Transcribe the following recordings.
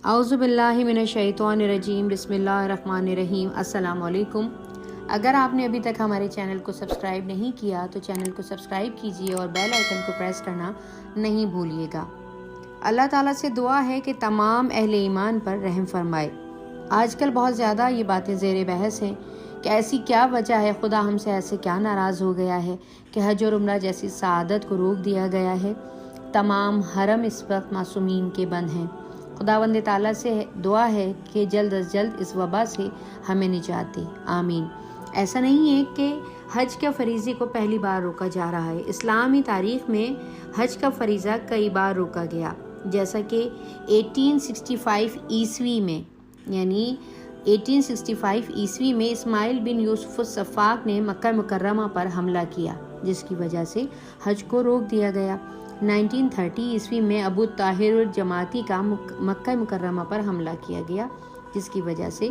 اعوذ باللہ من الشیطان الرجیم، بسم اللہ الرحمن الرحیم۔ السلام علیکم۔ اگر آپ نے ابھی تک ہمارے چینل کو سبسکرائب نہیں کیا تو چینل کو سبسکرائب کیجئے اور بیل آئیکن کو پریس کرنا نہیں بھولیے گا۔ اللہ تعالیٰ سے دعا ہے کہ تمام اہل ایمان پر رحم فرمائے۔ آج کل بہت زیادہ یہ باتیں زیر بحث ہیں کہ ایسی کیا وجہ ہے، خدا ہم سے ایسے کیا ناراض ہو گیا ہے کہ حج اور عمرہ جیسی سعادت کو روک دیا گیا ہے۔ تمام حرم اس وقت معصومین کے بند ہیں۔ خداوند تعالیٰ سے دعا ہے کہ جلد از جلد اس وبا سے ہمیں نجات دے، آمین۔ ایسا نہیں ہے کہ حج کے فریضے کو پہلی بار روکا جا رہا ہے۔ اسلامی تاریخ میں حج کا فریضہ کئی بار روکا گیا، جیسا کہ 1865 عیسوی میں، یعنی 1865 عیسوی میں اسماعیل بن یوسف السفاک نے مکہ مکرمہ پر حملہ کیا، جس کی وجہ سے حج کو روک دیا گیا۔ 1930 عیسوی میں الطاہر جماعتی کا مکہ مکرمہ پر حملہ کیا گیا، جس کی وجہ سے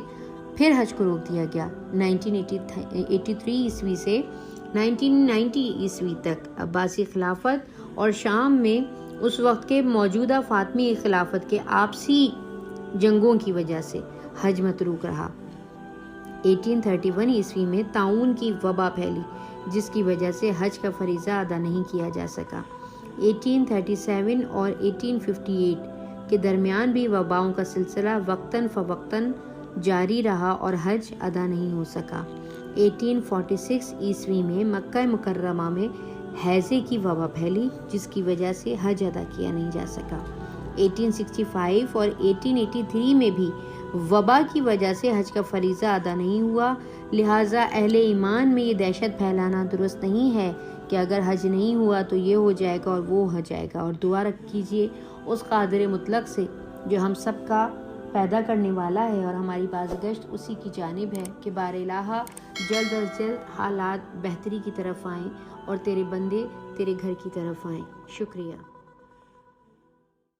پھر حج کو روک دیا گیا۔ 1983 عیسوی سے 1990 عیسوی تک عباسی خلافت اور شام میں اس وقت کے موجودہ فاطمی خلافت کے آپسی جنگوں کی وجہ سے حج متروک رہا۔ 1831 عیسوی میں طاعون کی وباء پھیلی، جس کی وجہ سے حج کا فریضہ ادا نہیں کیا جا سکا۔ 1837 اور 1858 کے درمیان بھی وباؤں کا سلسلہ وقتاً فوقتاً جاری رہا اور حج ادا نہیں ہو سکا۔ 1846 عیسوی میں مکہ مکرمہ میں ہیضہ کی وبا پھیلی، جس کی وجہ سے حج ادا کیا نہیں جا سکا۔ 1865 اور 1883 میں بھی وبا کی وجہ سے حج کا فریضہ ادا نہیں ہوا، لہٰذا اہل ایمان میں یہ دہشت پھیلانا درست نہیں ہے کہ اگر حج نہیں ہوا تو یہ ہو جائے گا اور وہ ہو جائے گا، اور دعا کیجیے اس قادر مطلق سے جو ہم سب کا پیدا کرنے والا ہے، اور ہماری بازگشت اسی کی جانب ہے کہ بار الہ جلد از جلد حالات بہتری کی طرف آئیں اور تیرے بندے تیرے گھر کی طرف آئیں۔ شکریہ۔